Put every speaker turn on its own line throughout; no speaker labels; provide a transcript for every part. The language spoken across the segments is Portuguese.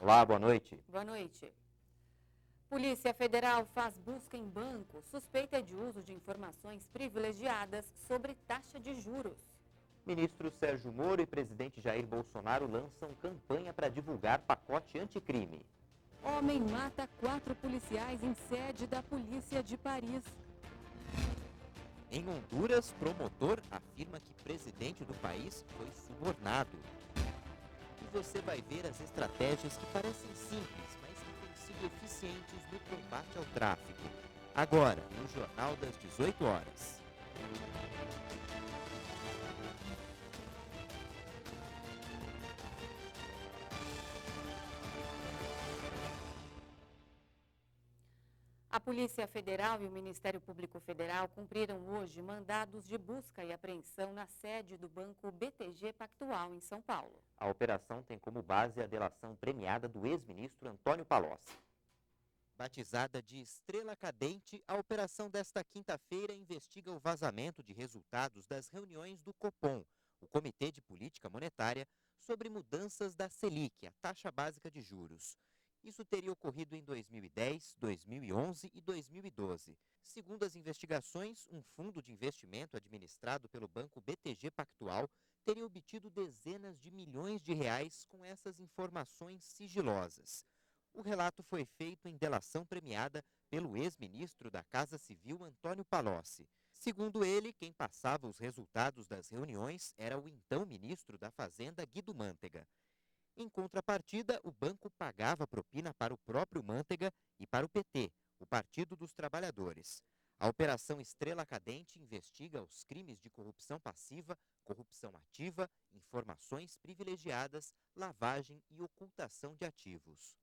Olá, boa noite.
Boa noite. Polícia Federal faz busca em banco suspeita de uso de informações privilegiadas sobre taxa de juros.
Ministro Sérgio Moro e presidente Jair Bolsonaro lançam campanha para divulgar pacote anticrime.
Homem mata 4 policiais em sede da Polícia de Paris.
Em Honduras, promotor afirma que presidente do país foi subornado. E você vai ver as estratégias que parecem simples, mas que têm sido eficientes no combate ao tráfico. Agora, no Jornal das 18 horas.
A Polícia Federal e o Ministério Público Federal cumpriram hoje mandados de busca e apreensão na sede do Banco BTG Pactual, em São Paulo.
A operação tem como base a delação premiada do ex-ministro Antônio Palocci.
Batizada de Estrela Cadente, a operação desta quinta-feira investiga o vazamento de resultados das reuniões do Copom, o Comitê de Política Monetária, sobre mudanças da Selic, a taxa básica de juros. Isso teria ocorrido em 2010, 2011 e 2012. Segundo as investigações, um fundo de investimento administrado pelo banco BTG Pactual teria obtido dezenas de milhões de reais com essas informações sigilosas. O relato foi feito em delação premiada pelo ex-ministro da Casa Civil, Antônio Palocci. Segundo ele, quem passava os resultados das reuniões era o então ministro da Fazenda, Guido Mantega. Em contrapartida, o banco pagava propina para o próprio Mantega e para o PT, o Partido dos Trabalhadores. A Operação Estrela Cadente investiga os crimes de corrupção passiva, corrupção ativa, informações privilegiadas, lavagem e ocultação de ativos.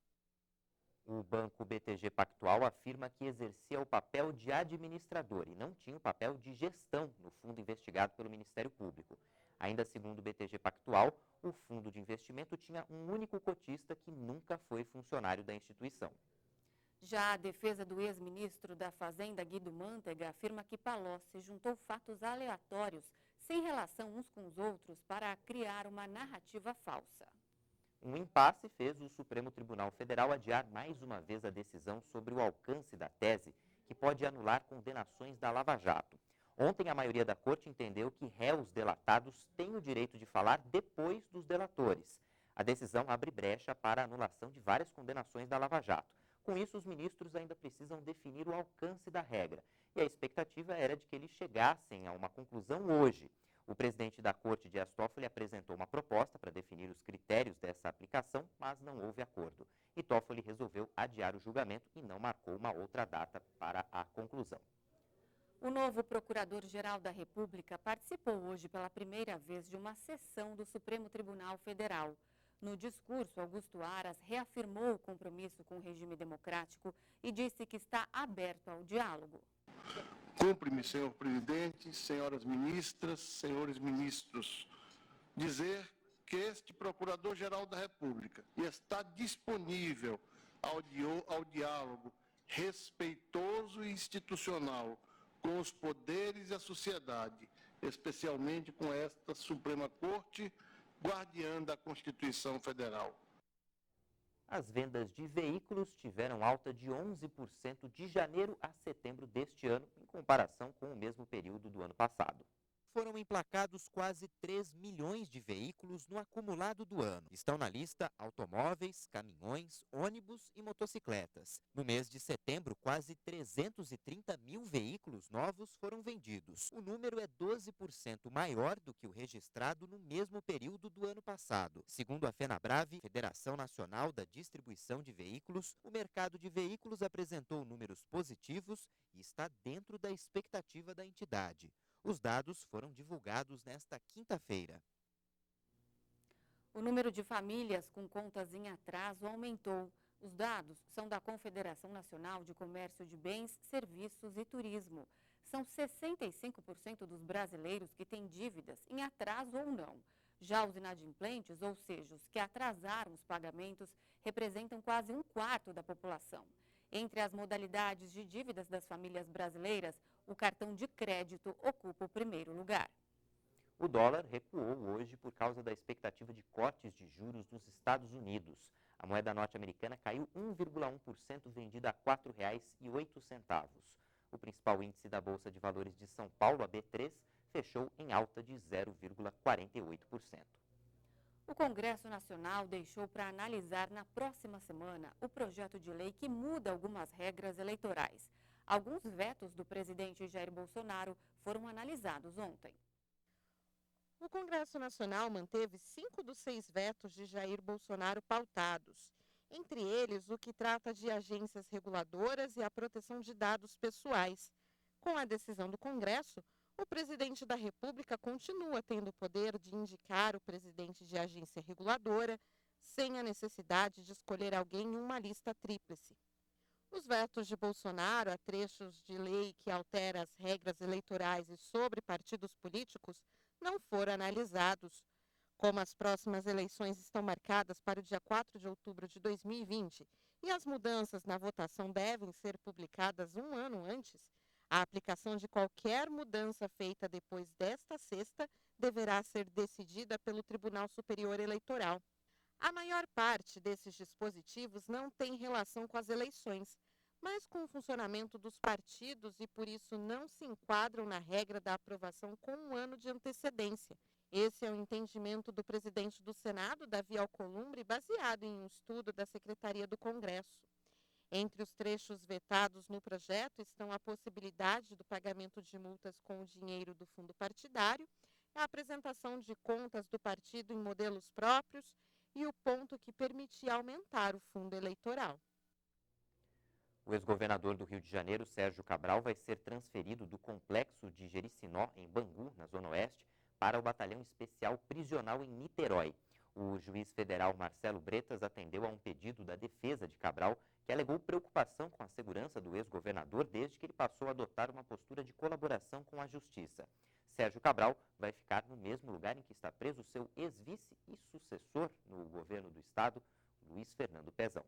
O banco BTG Pactual afirma que exercia o papel de administrador e não tinha o papel de gestão no fundo investigado pelo Ministério Público. Ainda segundo o BTG Pactual, o fundo de investimento tinha um único cotista que nunca foi funcionário da instituição.
Já a defesa do ex-ministro da Fazenda, Guido Mantega, afirma que Palocci juntou fatos aleatórios, sem relação uns com os outros, para criar uma narrativa falsa.
Um impasse fez o Supremo Tribunal Federal adiar mais uma vez a decisão sobre o alcance da tese que pode anular condenações da Lava Jato. Ontem, a maioria da corte entendeu que réus delatados têm o direito de falar depois dos delatores. A decisão abre brecha para a anulação de várias condenações da Lava Jato. Com isso, os ministros ainda precisam definir o alcance da regra. E a expectativa era de que eles chegassem a uma conclusão hoje. O presidente da Corte, Dias Toffoli, apresentou uma proposta para definir os critérios dessa aplicação, mas não houve acordo. E Toffoli resolveu adiar o julgamento e não marcou uma outra data para a conclusão.
O novo Procurador-Geral da República participou hoje pela primeira vez de uma sessão do Supremo Tribunal Federal. No discurso, Augusto Aras reafirmou o compromisso com o regime democrático e disse que está aberto ao diálogo.
Cumpre-me, senhor presidente, senhoras ministras, senhores ministros, dizer que este Procurador-Geral da República está disponível ao diálogo respeitoso e institucional com os poderes e a sociedade, especialmente com esta Suprema Corte, guardiã da Constituição Federal.
As vendas de veículos tiveram alta de 11% de janeiro a setembro deste ano, em comparação com o mesmo período do ano passado.
Foram emplacados quase 3 milhões de veículos no acumulado do ano. Estão na lista automóveis, caminhões, ônibus e motocicletas. No mês de setembro, quase 330 mil veículos novos foram vendidos. O número é 12% maior do que o registrado no mesmo período do ano passado. Segundo a FenaBrave, Federação Nacional da Distribuição de Veículos, o mercado de veículos apresentou números positivos e está dentro da expectativa da entidade. Os dados foram divulgados nesta quinta-feira.
O número de famílias com contas em atraso aumentou. Os dados são da Confederação Nacional de Comércio de Bens, Serviços e Turismo. São 65% dos brasileiros que têm dívidas em atraso ou não. Já os inadimplentes, ou seja, os que atrasaram os pagamentos, representam quase um quarto da população. Entre as modalidades de dívidas das famílias brasileiras, o cartão de crédito ocupa o primeiro lugar.
O dólar recuou hoje por causa da expectativa de cortes de juros nos Estados Unidos. A moeda norte-americana caiu 1,1%, vendida a R$ 4,08. O principal índice da Bolsa de Valores de São Paulo, a B3, fechou em alta de 0,48%.
O Congresso Nacional deixou para analisar na próxima semana o projeto de lei que muda algumas regras eleitorais. Alguns vetos do presidente Jair Bolsonaro foram analisados ontem.
O Congresso Nacional manteve 5 dos 6 vetos de Jair Bolsonaro pautados, entre eles o que trata de agências reguladoras e a proteção de dados pessoais. Com a decisão do Congresso, o presidente da República continua tendo o poder de indicar o presidente de agência reguladora, sem a necessidade de escolher alguém em uma lista tríplice. Os vetos de Bolsonaro a trechos de lei que altera as regras eleitorais e sobre partidos políticos não foram analisados. Como as próximas eleições estão marcadas para o dia 4 de outubro de 2020 e as mudanças na votação devem ser publicadas um ano antes, a aplicação de qualquer mudança feita depois desta sexta deverá ser decidida pelo Tribunal Superior Eleitoral. A maior parte desses dispositivos não tem relação com as eleições, mas com o funcionamento dos partidos e por isso não se enquadram na regra da aprovação com um ano de antecedência. Esse é o entendimento do presidente do Senado, Davi Alcolumbre, baseado em um estudo da Secretaria do Congresso. Entre os trechos vetados no projeto estão a possibilidade do pagamento de multas com o dinheiro do fundo partidário, a apresentação de contas do partido em modelos próprios e o ponto que permitia aumentar o fundo eleitoral.
O ex-governador do Rio de Janeiro, Sérgio Cabral, vai ser transferido do complexo de Jericinó, em Bangu, na Zona Oeste, para o Batalhão Especial Prisional em Niterói. O juiz federal Marcelo Bretas atendeu a um pedido da defesa de Cabral, que alegou preocupação com a segurança do ex-governador desde que ele passou a adotar uma postura de colaboração com a Justiça. Sérgio Cabral vai ficar no mesmo lugar em que está preso seu ex-vice e sucessor no governo do estado, Luiz Fernando Pezão.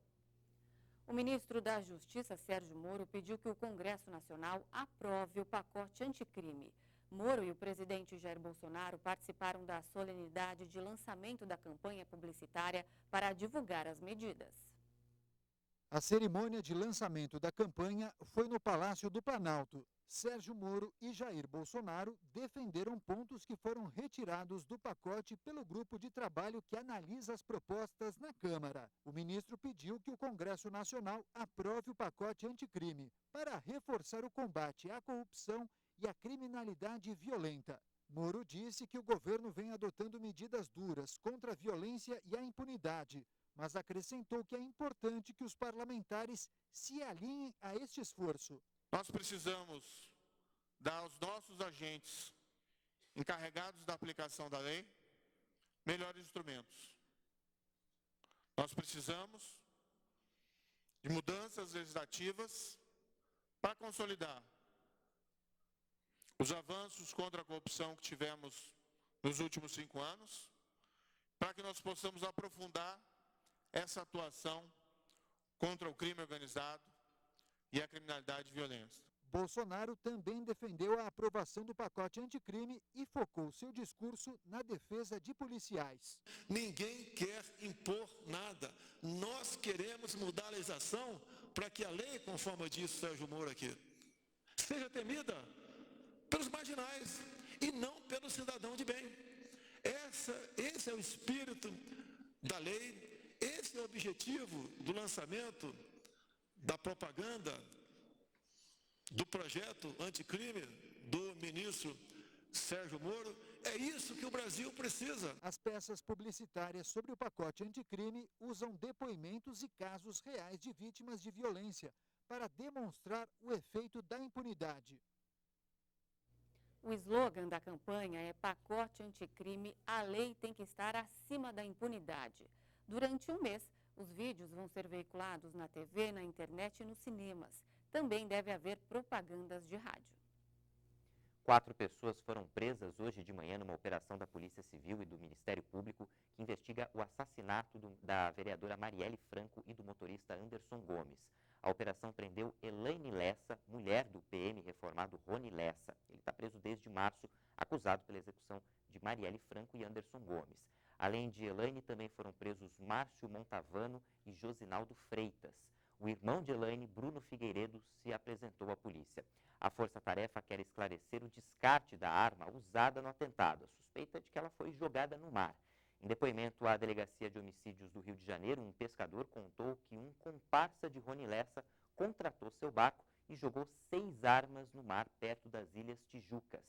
O ministro da Justiça, Sérgio Moro, pediu que o Congresso Nacional aprove o pacote anticrime. Moro e o presidente Jair Bolsonaro participaram da solenidade de lançamento da campanha publicitária para divulgar as medidas.
A cerimônia de lançamento da campanha foi no Palácio do Planalto. Sérgio Moro e Jair Bolsonaro defenderam pontos que foram retirados do pacote pelo grupo de trabalho que analisa as propostas na Câmara. O ministro pediu que o Congresso Nacional aprove o pacote anticrime para reforçar o combate à corrupção e à criminalidade violenta. Moro disse que o governo vem adotando medidas duras contra a violência e a impunidade, mas acrescentou que é importante que os parlamentares se alinhem a este esforço.
Nós precisamos dar aos nossos agentes encarregados da aplicação da lei melhores instrumentos. Nós precisamos de mudanças legislativas para consolidar os avanços contra a corrupção que tivemos nos últimos 5 anos, para que nós possamos aprofundar essa atuação contra o crime organizado e a criminalidade e violência.
Bolsonaro também defendeu a aprovação do pacote anticrime e focou seu discurso na defesa de policiais.
Ninguém quer impor nada. Nós queremos mudar a legislação para que a lei, conforme disse Sérgio Moro aqui, seja temida pelos marginais e não pelo cidadão de bem. Esse é o espírito da lei, esse é o objetivo do lançamento da propaganda do projeto anticrime do ministro Sérgio Moro. É isso que o Brasil precisa.
As peças publicitárias sobre o pacote anticrime usam depoimentos e casos reais de vítimas de violência para demonstrar o efeito da impunidade.
O slogan da campanha é pacote anticrime, a lei tem que estar acima da impunidade. Durante um mês, os vídeos vão ser veiculados na TV, na internet e nos cinemas. Também deve haver propagandas de rádio.
4 pessoas foram presas hoje de manhã numa operação da Polícia Civil e do Ministério Público que investiga o assassinato da vereadora Marielle Franco e do motorista Anderson Gomes. A operação prendeu Elaine Lessa, mulher do PM reformado Rony Lessa. Ele está preso desde março, acusado pela execução de Marielle Franco e Anderson Gomes. Além de Elaine, também foram presos Márcio Montavano e Josinaldo Freitas. O irmão de Elaine, Bruno Figueiredo, se apresentou à polícia. A força-tarefa quer esclarecer o descarte da arma usada no atentado. A suspeita é de que ela foi jogada no mar. Em depoimento à Delegacia de Homicídios do Rio de Janeiro, um pescador contou que um comparsa de Rony Lessa contratou seu barco e jogou 6 armas no mar perto das Ilhas Tijucas.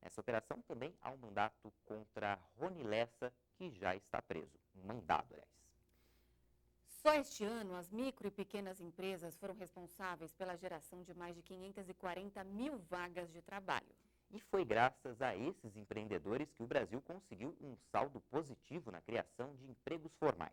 Nessa operação também há um mandato contra Rony Lessa, que já está preso. Um mandado, aliás.
Só este ano, as micro e pequenas empresas foram responsáveis pela geração de mais de 540 mil vagas de trabalho.
E foi graças a esses empreendedores que o Brasil conseguiu um saldo positivo na criação de empregos formais.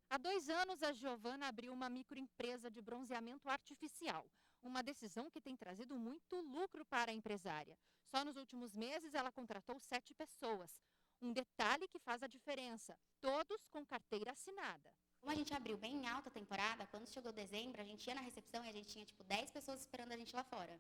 Há 2 anos, a Giovana abriu uma microempresa de bronzeamento artificial. Uma decisão que tem trazido muito lucro para a empresária. Só nos últimos meses, ela contratou 7 pessoas. Um detalhe que faz a diferença, todos com carteira assinada.
Como a gente abriu bem em alta temporada, quando chegou dezembro, a gente ia na recepção e a gente tinha 10 pessoas esperando a gente lá fora.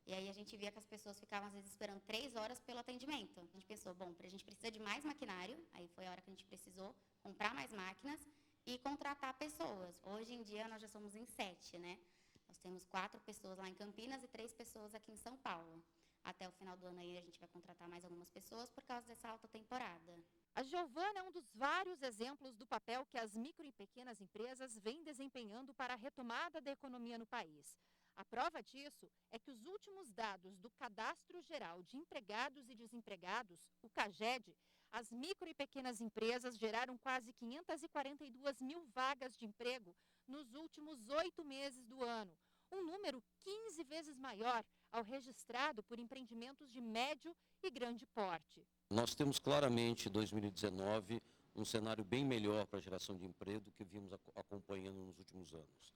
E aí a gente via que as pessoas ficavam, às vezes, esperando 3 horas pelo atendimento. A gente pensou, bom, a gente precisa de mais maquinário, aí foi a hora que a gente precisou comprar mais máquinas e contratar pessoas. Hoje em dia, nós já somos em 7, né? Nós temos 4 pessoas lá em Campinas e 3 pessoas aqui em São Paulo. Até o final do ano aí a gente vai contratar mais algumas pessoas por causa dessa alta temporada.
A Giovana é um dos vários exemplos do papel que as micro e pequenas empresas vêm desempenhando para a retomada da economia no país. A prova disso é que os últimos dados do Cadastro Geral de Empregados e Desempregados, o CAGED, as micro e pequenas empresas geraram quase 542 mil vagas de emprego nos últimos 8 meses do ano, um número 15 vezes maior ao registrado por empreendimentos de médio e grande porte.
Nós temos claramente, em 2019, um cenário bem melhor para a geração de emprego do que vimos acompanhando nos últimos anos.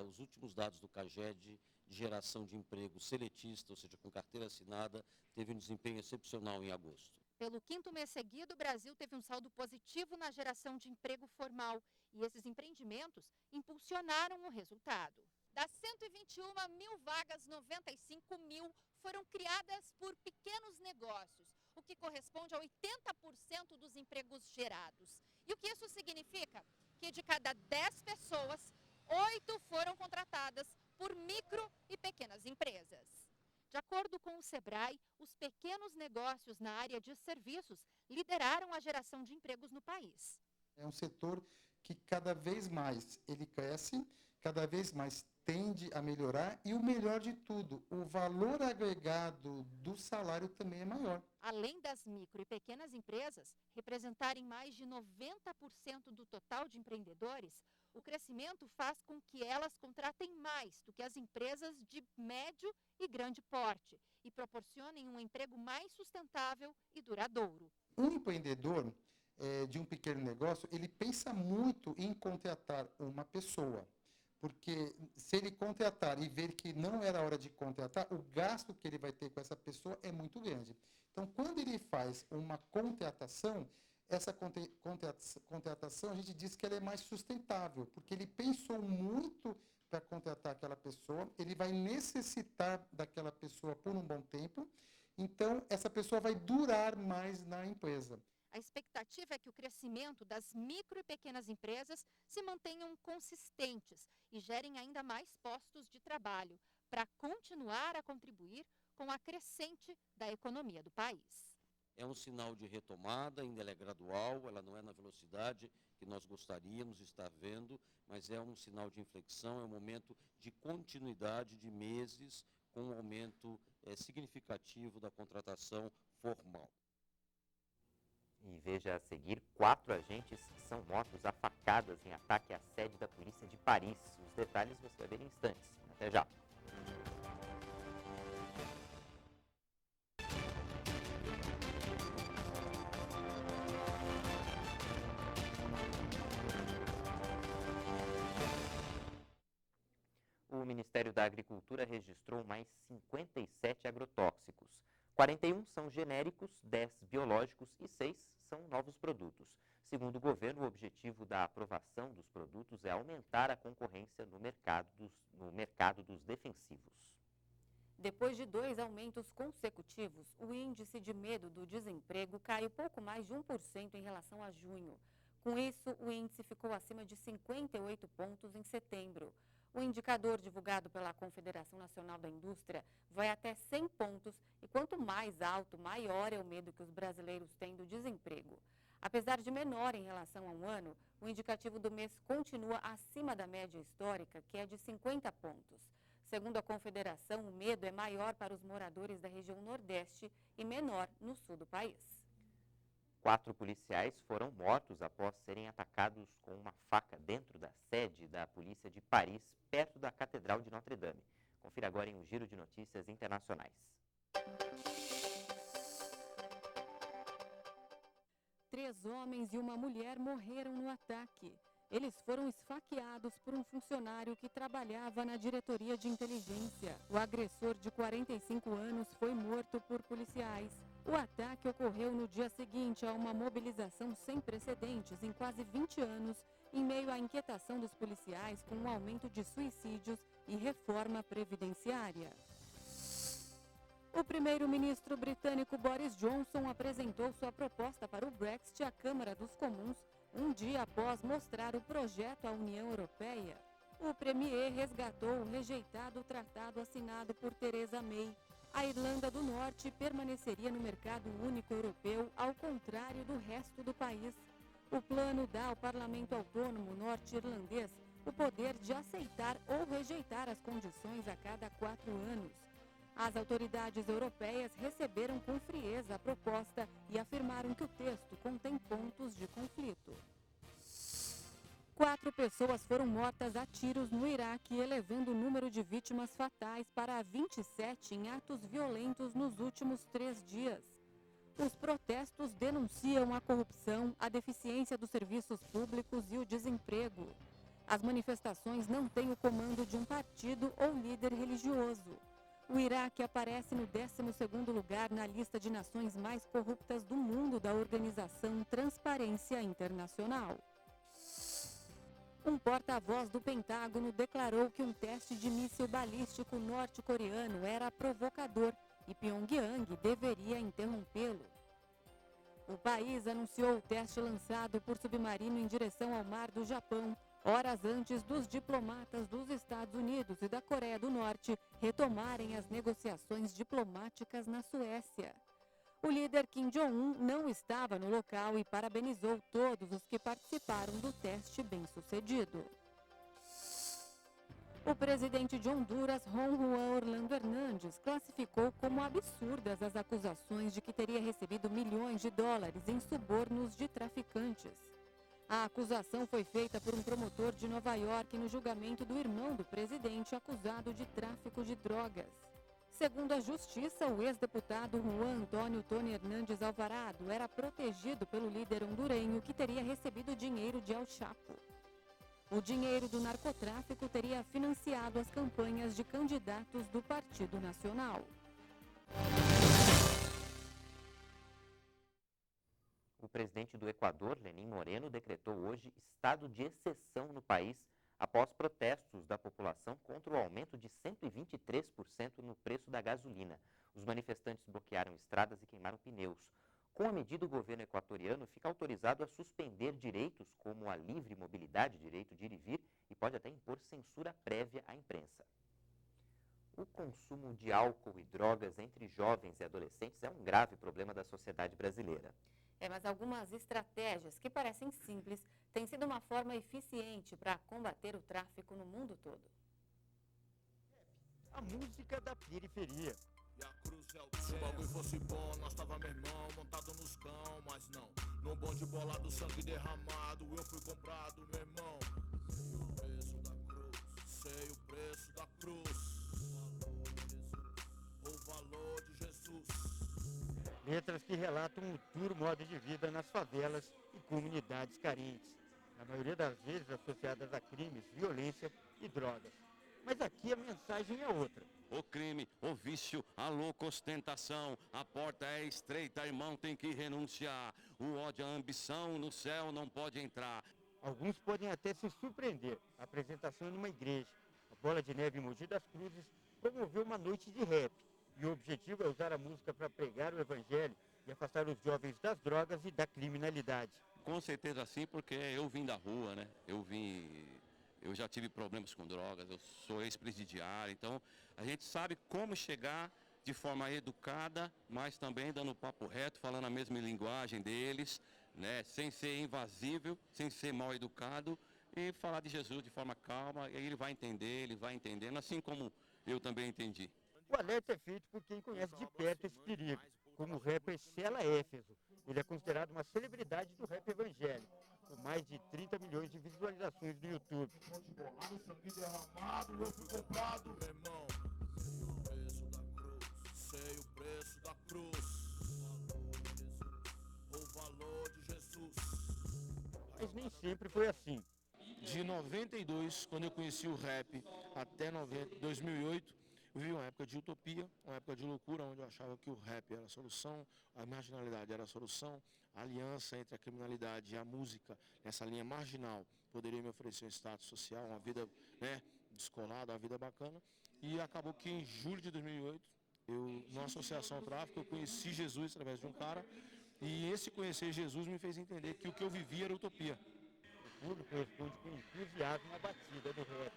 Os últimos dados do CAGED de geração de emprego seletista, ou seja, com carteira assinada, teve um desempenho excepcional em agosto.
Pelo 5º mês seguido, o Brasil teve um saldo positivo na geração de emprego formal e esses empreendimentos impulsionaram o resultado. Das 121 mil vagas, 95 mil foram criadas por pequenos negócios, o que corresponde a 80% dos empregos gerados. E o que isso significa? Que de cada 10 pessoas, 8 foram contratadas por micro e pequenas empresas. De acordo com o Sebrae, os pequenos negócios na área de serviços lideraram a geração de empregos no país.
É um setor que cada vez mais ele cresce, cada vez mais tende a melhorar e o melhor de tudo, o valor agregado do salário também é maior.
Além das micro e pequenas empresas representarem mais de 90% do total de empreendedores, o crescimento faz com que elas contratem mais do que as empresas de médio e grande porte e proporcionem um emprego mais sustentável e duradouro.
Um empreendedor de um pequeno negócio, ele pensa muito em contratar uma pessoa. Porque se ele contratar e ver que não era hora de contratar, o gasto que ele vai ter com essa pessoa é muito grande. Então, quando ele faz uma contratação, essa contratação, a gente diz que ela é mais sustentável, porque ele pensou muito para contratar aquela pessoa, ele vai necessitar daquela pessoa por um bom tempo, então essa pessoa vai durar mais na empresa.
A expectativa é que o crescimento das micro e pequenas empresas se mantenham consistentes e gerem ainda mais postos de trabalho para continuar a contribuir com a crescente da economia do país.
É um sinal de retomada, ainda ela é gradual, ela não é na velocidade que nós gostaríamos de estar vendo, mas é um sinal de inflexão, é um momento de continuidade de meses com um aumento significativo da contratação formal.
E veja a seguir, 4 agentes são mortos a facadas em ataque à sede da polícia de Paris. Os detalhes você vai ver em instantes. Até já. O Ministério da Agricultura registrou mais 57 agrotóxicos. 41 são genéricos, 10 biológicos e 6 são novos produtos. Segundo o governo, o objetivo da aprovação dos produtos é aumentar a concorrência no mercado dos defensivos.
Depois de 2 aumentos consecutivos, o índice de medo do desemprego caiu pouco mais de 1% em relação a junho. Com isso, o índice ficou acima de 58 pontos em setembro. O indicador divulgado pela Confederação Nacional da Indústria vai até 100 pontos e quanto mais alto, maior é o medo que os brasileiros têm do desemprego. Apesar de menor em relação a um ano, o indicativo do mês continua acima da média histórica, que é de 50 pontos. Segundo a Confederação, o medo é maior para os moradores da região Nordeste e menor no sul do país.
4 policiais foram mortos após serem atacados com uma faca dentro da sede da polícia de Paris, perto da Catedral de Notre Dame. Confira agora em um giro de notícias internacionais.
3 homens e uma mulher morreram no ataque. Eles foram esfaqueados por um funcionário que trabalhava na diretoria de inteligência. O agressor de 45 anos foi morto por policiais. O ataque ocorreu no dia seguinte a uma mobilização sem precedentes em quase 20 anos, em meio à inquietação dos policiais com o aumento de suicídios e reforma previdenciária. O primeiro-ministro britânico Boris Johnson apresentou sua proposta para o Brexit à Câmara dos Comuns um dia após mostrar o projeto à União Europeia. O premier resgatou o rejeitado tratado assinado por Theresa May. A Irlanda do Norte permaneceria no mercado único europeu, ao contrário do resto do país. O plano dá ao Parlamento Autônomo norte-irlandês o poder de aceitar ou rejeitar as condições a cada 4 anos. As autoridades europeias receberam com frieza a proposta e afirmaram que o texto contém pontos de conflito. 4 pessoas foram mortas a tiros no Iraque, elevando o número de vítimas fatais para 27 em atos violentos nos últimos 3 dias. Os protestos denunciam a corrupção, a deficiência dos serviços públicos e o desemprego. As manifestações não têm o comando de um partido ou líder religioso. O Iraque aparece no 12º lugar na lista de nações mais corruptas do mundo da organização Transparência Internacional. Um porta-voz do Pentágono declarou que um teste de míssil balístico norte-coreano era provocador e Pyongyang deveria interrompê-lo. O país anunciou o teste lançado por submarino em direção ao mar do Japão, horas antes dos diplomatas dos Estados Unidos e da Coreia do Norte retomarem as negociações diplomáticas na Suécia. O líder Kim Jong-un não estava no local e parabenizou todos os que participaram do teste bem-sucedido. O presidente de Honduras, Juan Orlando Hernández, classificou como absurdas as acusações de que teria recebido milhões de dólares em subornos de traficantes. A acusação foi feita por um promotor de Nova York no julgamento do irmão do presidente acusado de tráfico de drogas. Segundo a Justiça, o ex-deputado Juan Antônio Tony Hernández Alvarado era protegido pelo líder hondurenho que teria recebido dinheiro de El Chapo. O dinheiro do narcotráfico teria financiado as campanhas de candidatos do Partido Nacional.
O presidente do Equador, Lenín Moreno, decretou hoje estado de exceção no país após protestos da população contra o aumento de 123% no preço da gasolina. Os manifestantes bloquearam estradas e queimaram pneus. Com a medida, o governo equatoriano fica autorizado a suspender direitos como a livre mobilidade, direito de ir e vir, e pode até impor censura prévia à imprensa. O consumo de álcool e drogas entre jovens e adolescentes é um grave problema da sociedade brasileira.
Mas algumas estratégias que parecem simples têm sido uma forma eficiente para combater o tráfico no mundo todo.
A música da periferia.
E a cruz é o se o bagulho fosse bom, nós tava, meu irmão, montado nos cão, mas não. No bonde bolado, sangue derramado, eu fui comprado, meu irmão. Sei o preço da cruz, o valor de Jesus.
Letras que relatam o duro modo de vida nas favelas e comunidades carentes, na maioria das vezes associadas a crimes, violência e drogas. Mas aqui a mensagem é outra.
O crime, o vício, a louca ostentação, a porta é estreita, irmão, tem que renunciar. O ódio, a ambição, no céu não pode entrar.
Alguns podem até se surpreender. A apresentação numa igreja. A Bola de Neve em Mogi das Cruzes promoveu uma noite de rap. E o objetivo é usar a música para pregar o evangelho e afastar os jovens das drogas e da criminalidade.
Com certeza sim, porque eu vim da rua, né? Eu já tive problemas com drogas, eu sou ex-presidiário, então a gente sabe como chegar de forma educada, mas também dando papo reto, falando a mesma linguagem deles, né? Sem ser invasível, sem ser mal educado, e falar de Jesus de forma calma, e aí ele vai entendendo, assim como eu também entendi.
O alerta é feito por quem conhece de perto esse perigo, como o rapper Cela Éfeso. Ele é considerado uma celebridade do rap evangélico, com mais de 30 milhões de visualizações no YouTube.
Sei o preço da cruz, o valor de Jesus.
Mas nem sempre foi assim.
De 92, quando eu conheci o rap, até 2008, eu vivi uma época de utopia, uma época de loucura, onde eu achava que o rap era a solução, a marginalidade era a solução, a aliança entre a criminalidade e a música, nessa linha marginal, poderia me oferecer um status social, uma vida, né, descolada, uma vida bacana. E acabou que em julho de 2008, numa associação ao tráfico, eu conheci Jesus através de um cara, e esse conhecer Jesus me fez entender que o que eu vivia era utopia.
O público responde com entusiasmo à batida do rap.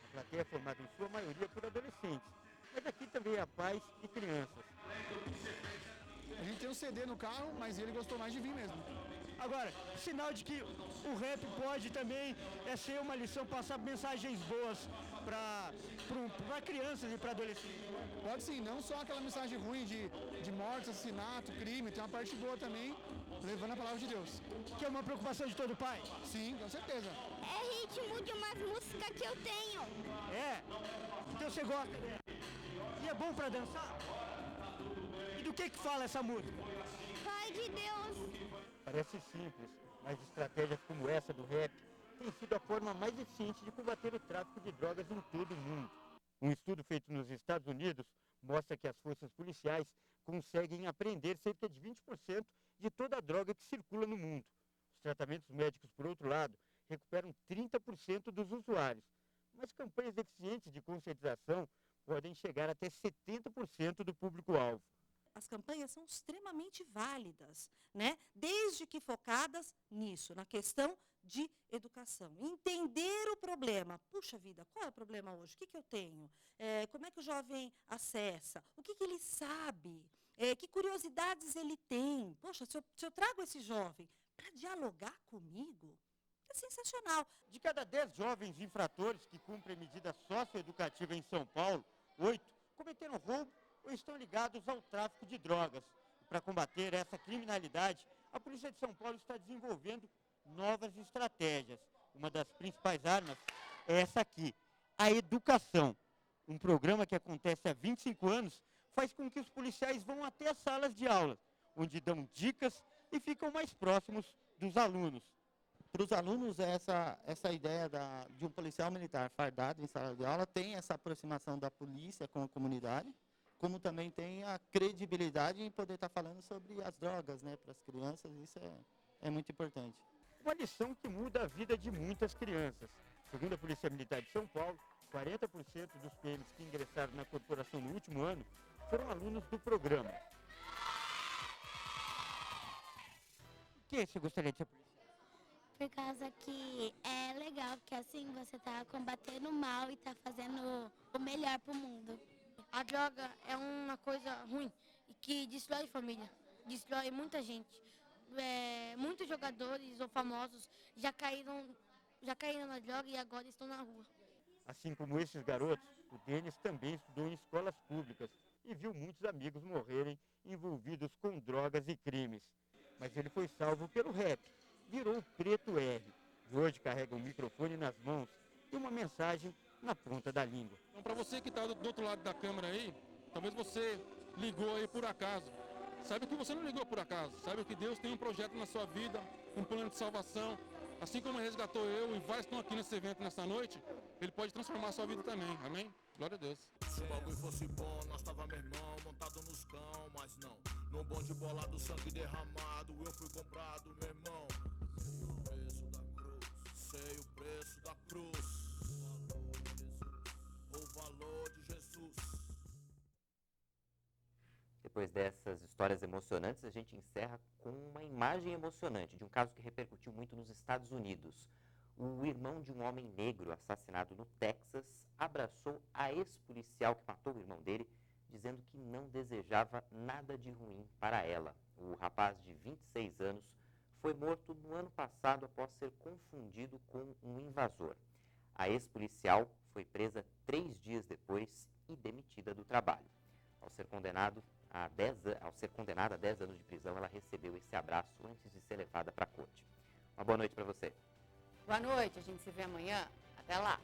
A plateia é formada em sua maioria por adolescentes, mas aqui também há pais e crianças.
A gente tem um CD no carro, mas ele gostou mais de vir mesmo. Agora, sinal de que o rap pode também ser uma lição, passar mensagens boas para crianças e para adolescentes. Pode sim, não só aquela mensagem ruim de morte, assassinato, crime, tem uma parte boa também, levando a palavra de Deus. Que é uma preocupação de todo pai? Sim, com certeza.
É ritmo de umas músicas que eu tenho.
É? Então você gosta? E é bom para dançar? E do que fala essa música?
Pai de Deus.
Parece simples, mas estratégias como essa do rap têm sido a forma mais eficiente de combater o tráfico de drogas em todo o mundo. Um estudo feito nos Estados Unidos mostra que as forças policiais conseguem apreender cerca de 20% de toda a droga que circula no mundo. Os tratamentos médicos, por outro lado, recuperam 30% dos usuários. Mas campanhas eficientes de conscientização podem chegar até 70% do público-alvo.
As campanhas são extremamente válidas, né? Desde que focadas nisso, na questão de educação. Entender o problema. Puxa vida, qual é o problema hoje? O que eu tenho? Como é que o jovem acessa? O que ele sabe? Que curiosidades ele tem? Poxa, se eu trago esse jovem para dialogar comigo, é sensacional.
De cada 10 jovens infratores que cumprem medida socioeducativa em São Paulo, 8 cometeram roubo ou estão ligados ao tráfico de drogas. Para combater essa criminalidade, a Polícia de São Paulo está desenvolvendo novas estratégias. Uma das principais armas é essa aqui, a educação. Um programa que acontece há 25 anos faz com que os policiais vão até as salas de aula, onde dão dicas e ficam mais próximos dos alunos.
Para os alunos, essa ideia de um policial militar fardado em sala de aula tem essa aproximação da polícia com a comunidade, como também tem a credibilidade em poder estar falando sobre as drogas, né, para as crianças. Isso é muito importante.
Uma lição que muda a vida de muitas crianças. Segundo a Polícia Militar de São Paulo, 40% dos PMs que ingressaram na corporação no último ano foram alunos do programa. O que você gostaria de ser policial?
Por causa que é legal, porque assim você tá combatendo o mal e tá fazendo o melhor pro mundo.
A droga é uma coisa ruim e que destrói família, destrói muita gente. Muitos jogadores ou famosos já caíram na droga e agora estão na rua.
Assim como esses garotos, o Denis também estudou em escolas públicas e viu muitos amigos morrerem envolvidos com drogas e crimes. Mas ele foi salvo pelo rap, virou o Preto R. E hoje carrega um microfone nas mãos e uma mensagem na ponta da língua.
Então, para você que está do outro lado da câmera aí, talvez você ligou aí por acaso. Saiba que você não ligou por acaso. Saiba que Deus tem um projeto na sua vida, um plano de salvação. Assim como resgatou eu e vários estão aqui nesse evento nessa noite, Ele pode transformar a sua vida também. Amém? Glória a Deus.
Se o bagulho fosse bom, nós tava, meu irmão, montado nos cão, mas não. No bonde bolado, sangue derramado, eu fui comprado, meu irmão. Sei o preço da cruz, o valor de Jesus.
depois dessas histórias emocionantes, a gente encerra com uma imagem emocionante de um caso que repercutiu muito nos Estados Unidos. O irmão de um homem negro assassinado no Texas abraçou a ex-policial que matou o irmão dele, dizendo que não desejava nada de ruim para ela. O rapaz de 26 anos foi morto no ano passado após ser confundido com um invasor. A ex-policial foi presa 3 dias depois e demitida do trabalho. Ao ser condenada a 10 anos de prisão, ela recebeu esse abraço antes de ser levada para a corte. Uma boa noite para você.
Boa noite, a gente se vê amanhã. Até lá.